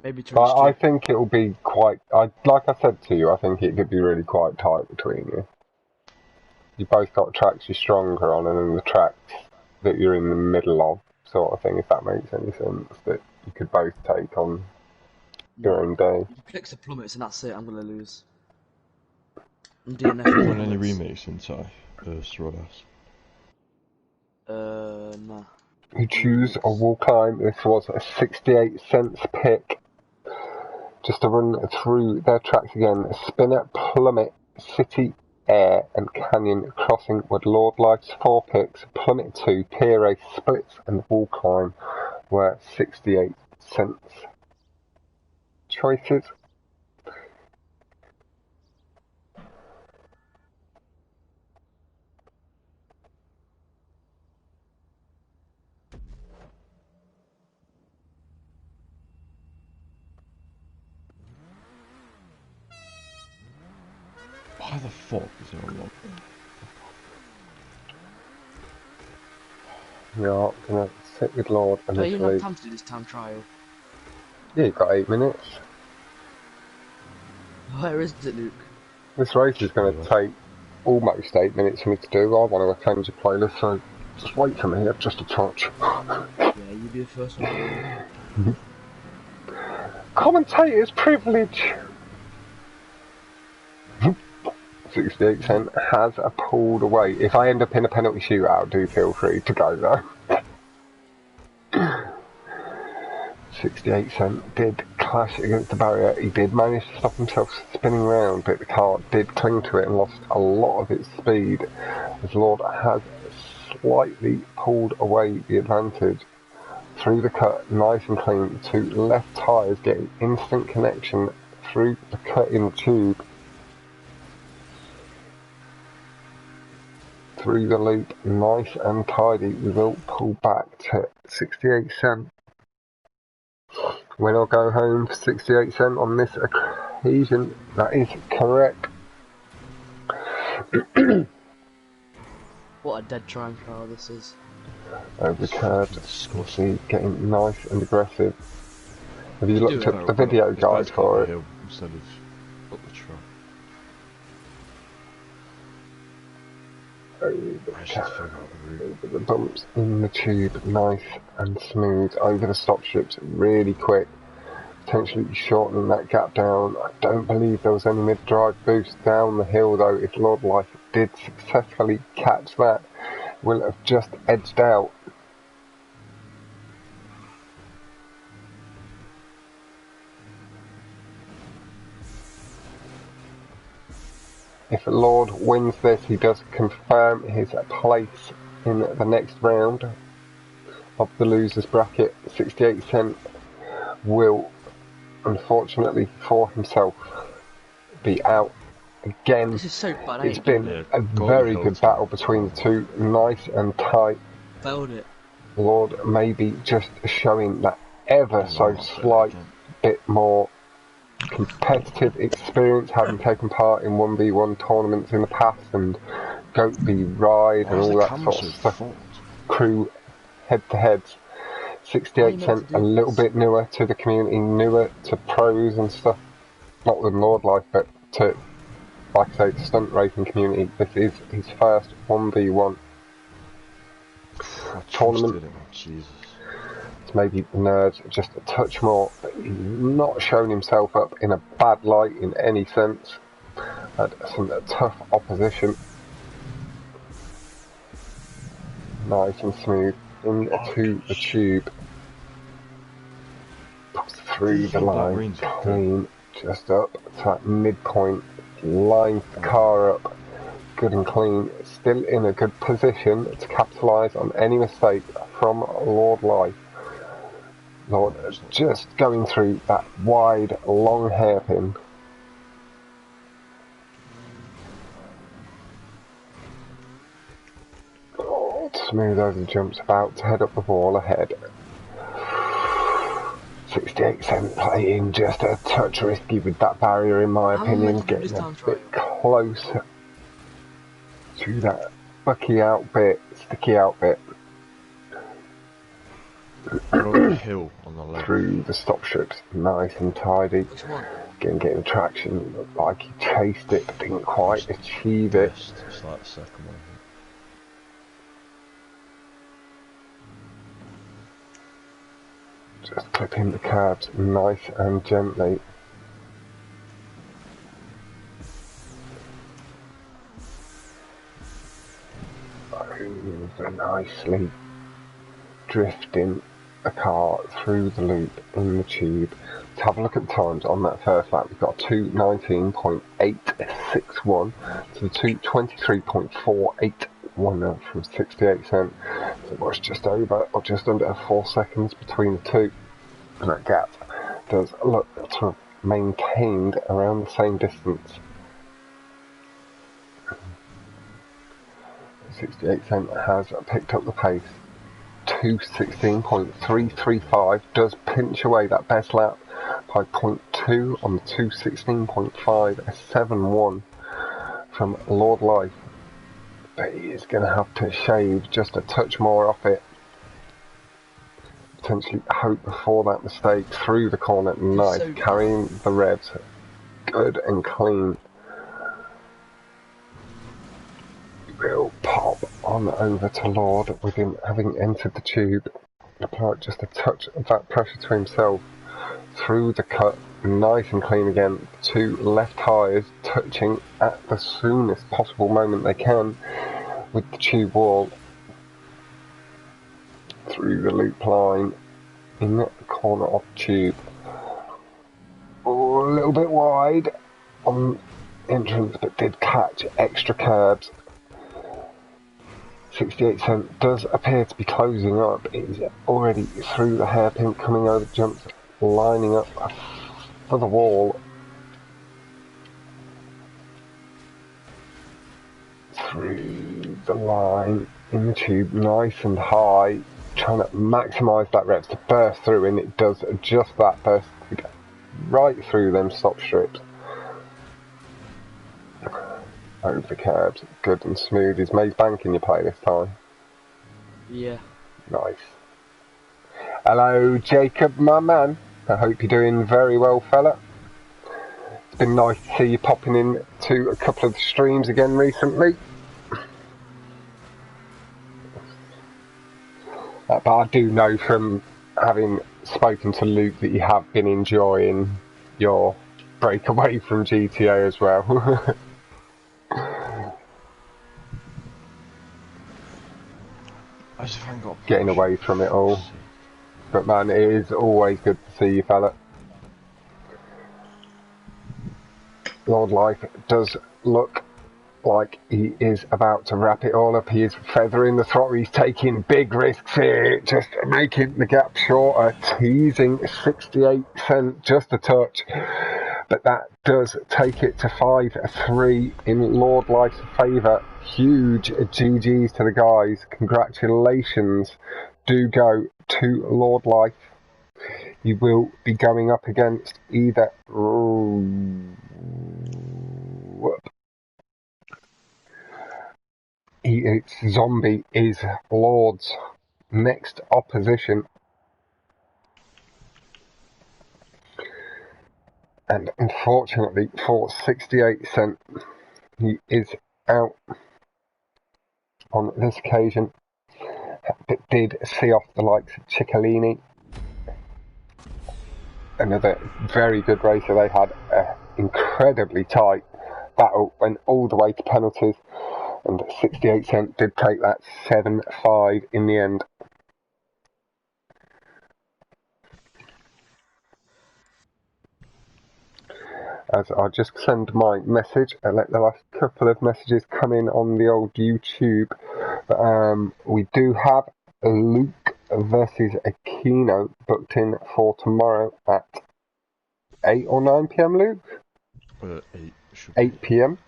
Maybe I think it'll be quite... like I said to you, I think it could be really quite tight between you. You both got tracks you're stronger on, and then the tracks that you're in the middle of, sort of thing, if that makes any sense, that you could both take on your own day. If he picks the plummets and that's it, I'm gonna lose. I'm DNF. Do you want any remakes inside Srodas? Nah. You choose a wall climb. This was a 68 cents pick. Just to run through their tracks again. Spinner, Plummet, City, Air and Canyon Crossing were LxrdLife's 4 picks. Plummet 2, Pier Race, Splits and Wall Climb were 68 cents. Choices. Why the fuck is there a lot? We are going to sit with Lord and Don't you have time to do this time trial? Yeah, you've got 8 minutes. Where is it, Luke? This race is going to take almost 8 minutes for me to do. I want to change the playlist, so just wait for me just a touch. Yeah, you be the first one. Commentator's privilege! 68 cent has pulled away. If I end up in a penalty shootout, do feel free to go though. 68 cent did clash against the barrier. He did manage to stop himself spinning around, but the car did cling to it and lost a lot of its speed, as Lord has slightly pulled away the advantage. Through the cut, nice and clean, the 2 left tyres getting instant connection through the cut in the tube. Through the loop, nice and tidy. We will pull back to 68 cent. When I'll go home for 68 cent on this occasion. That is correct. What a dead trying car this is. Over the curves, Disgusting. see, getting nice and aggressive. Have you You looked do at it. the video It's guide basically for the it? hill instead of up the track. Over I should figure out the route. the bumps in the tube, nice and smooth. Over the stop strips, really quick. Potentially shortening that gap down. I don't believe there was any mid-drive boost down the hill though. If LxrdLife did successfully catch that, will have just edged out. If Lord wins this, he does confirm his place in the next round of the losers bracket. 68 Cent will, unfortunately for himself, be out again. This is so bad. It's been a very good battle between the two, nice and tight. Failed it. Lord maybe just showing that ever so slight bit more competitive experience, having taken part in 1v1 tournaments in the past and Goat v Ride and all that sort of stuff. Crew head-to-heads. 68 Cent a little bit newer to the community, newer to pros and stuff. Not with LxrdLife, but to, like I say, the stunt racing community. This is his first 1v1 tournament. Jesus. It's maybe the nerves just a touch more, but he's not shown himself up in a bad light in any sense. Had some tough opposition. Nice and smooth into the tube. Pops through the line, clean, just up to that midpoint, lines the car up, good and clean, still in a good position to capitalise on any mistake from LxrdLife. Lord just going through that wide, long hairpin. Oh, smooth over the jumps, about to head up the wall ahead. 68 Cent playing just a touch risky with that barrier in my opinion, getting a bit closer to that sticky out bit. Hill on the left. Through the stop strips, nice and tidy. Which one? Getting traction, looked like he chased it but didn't quite achieve it. It's like the second one. Just clipping the curbs nice and gently. Over nicely drifting the car through the loop in the tube. To have a look at the times on that first lap, we've got a 2:19.861 to the 2:23.481 from 68 Cent. So it was just over or just under 4 seconds between the two. And that gap does look to have maintained around the same distance. 68 Cent has picked up the pace. 2:16.335 does pinch away that best lap by 0.2 on the 2:16.571 from LxrdLife, but he is going to have to shave just a touch more off it. Potentially hope for that mistake through the corner. Nice, so carrying the revs good and clean. Real pop on over to Lord with him having entered the tube. Applied just a touch of that pressure to himself through the cut, nice and clean again. Two left tyres touching at the soonest possible moment they can with the tube wall. Through the loop line in the corner of the tube. Oh, a little bit wide on entrance, but did catch extra curbs. 68 Cent does appear to be closing up. He's already through the hairpin, coming over the jumps, lining up for the wall. Through the line in the tube, nice and high, trying to maximise that reps to burst through, and it does just that, burst right through them stop strips. over the curbs, good and smooth. Is Maze Bank in your play this time? Yeah. Nice. Hello, Jacob, my man. I hope you're doing very well, fella. It's been nice to see you popping in to a couple of the streams again recently. But I do know from having spoken to Luke that you have been enjoying your break away from GTA as well. I just haven't got Getting away from it all. But man, it is always good to see you, fella. LxrdLife does look like he is about to wrap it all up. He is feathering the throttle. He's taking big risks here, just making the gap shorter, teasing 68 cent, just a touch. But that does take it to 5-3 in LxrdLife's favour. Huge GGs to the guys. Congratulations do go to LxrdLife. You will be going up against either it's Zombie is Lord's next opposition. And unfortunately for 68 cent, he is out on this occasion. But did see off the likes of Ciccolini. Another very good racer. They had an incredibly tight battle, went all the way to penalties, and 68 cent did take that 7-5 in the end. As I just send my message, I let the last couple of messages come in on the old YouTube. But we do have Luke versus Aquino booked in for tomorrow at 8 or 9 p.m. Luke? 8 p.m.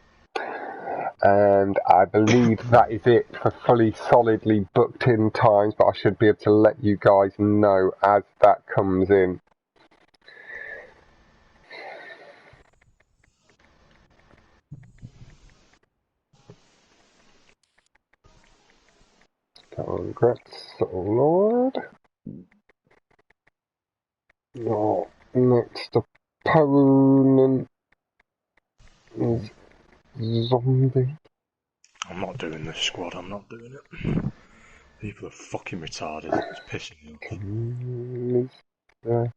And I believe that is it for fully solidly booked in times, but I should be able to let you guys know as that comes in. Congrats, Lord. Your next opponent is Zombie. I'm not doing this squad, I'm not doing it. People are fucking retarded, it's pissing me off.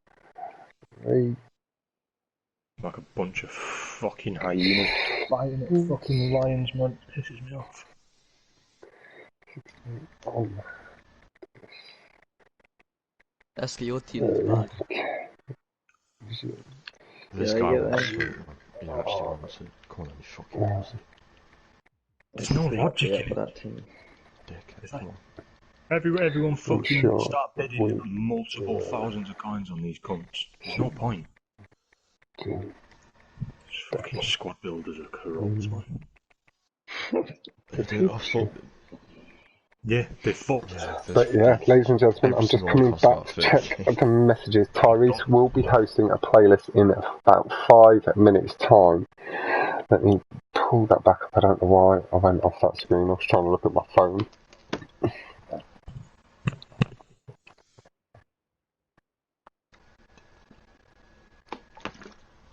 Like a bunch of fucking hyenas fighting at fucking lions, man. It pisses me off. That's your team is bad. This guy wants to. He actually wants it. Come on, you fucking pussy. There's no logic in it. That team. Dickhead, come on. Everyone fucking sure start bidding multiple thousands of coins on these cunts. There's no point. These fucking squad builders are corrupt, man. They do, I thought. Yeah, they're fucked. But yeah, ladies and gentlemen, I'm just coming back to check the messages. Tyrese will be hosting a playlist in about 5 minutes' time. Let me pull that back up. I don't know why I went off that screen. I was trying to look at my phone.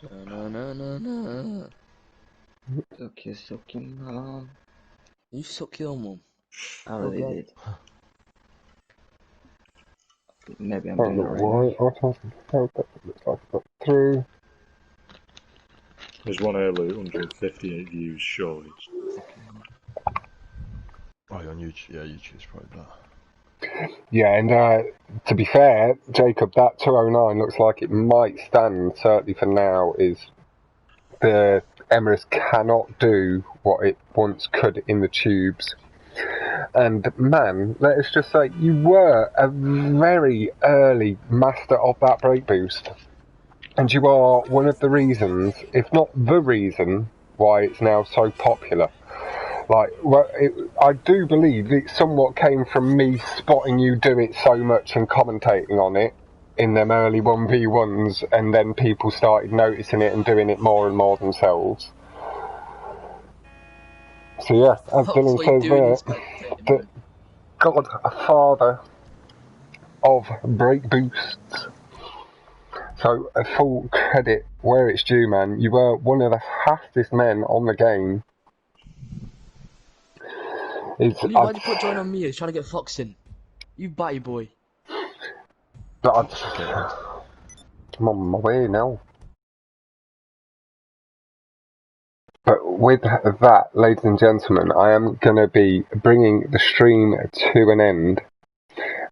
No. Suck your mum. You suck your mum. I really Okay. did. Maybe I'm I don't doing know it why. right I can't help it. It looks like I got through. There's one earlier, 158 views, surely it's fucking good. Oh, on YouTube? Yeah, YouTube's probably better. Yeah, and to be fair, Jacob, that 209 looks like it might stand, certainly for now, is the Emirates cannot do what it once could in the tubes. And man, let us just say, you were a very early master of that brake boost. And you are one of the reasons, if not the reason, why it's now so popular. Like, well, I do believe it somewhat came from me spotting you do it so much and commentating on it in them early 1v1s, and then people started noticing it and doing it more and more themselves. So yeah, as That's Dylan what you says do in there, spectating, the man. godfather of brake boosts. So full credit where it's due, man. You were one of the fastest men on the game. Lee, why'd you put join on me? He's trying to get Fox in. You batty boy. I'm Okay. on my way now. But with that, ladies and gentlemen, I am going to be bringing the stream to an end.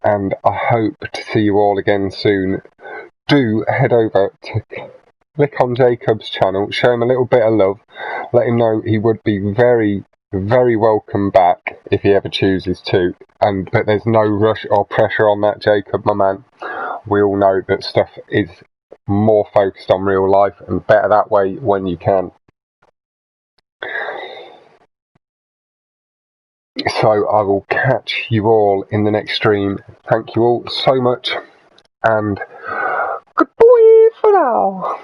And I hope to see you all again soon. Do head over to click on Jacob's channel, show him a little bit of love, let him know he would be very, very welcome back if he ever chooses to. But there's no rush or pressure on that, Jacob, my man. We all know that stuff is more focused on real life and better that way when you can. So I will catch you all in the next stream. Thank you all so much, and goodbye for now.